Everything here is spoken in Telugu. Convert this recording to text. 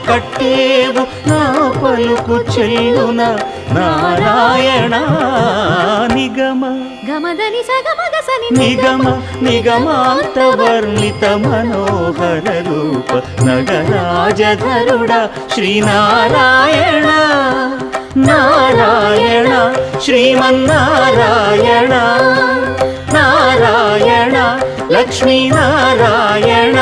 కట్టేవు నా పలుకు చెల్లున నారాయణ నిగమ గమదని సగమగసని నిగమ నిగమాంత వర్ణిత మనోహర రూప నగరాజధరుడ శ్రీనారాయణ నారాయణ శ్రీమన్నారాయణ నారాయణ లక్ష్మీనారాయణ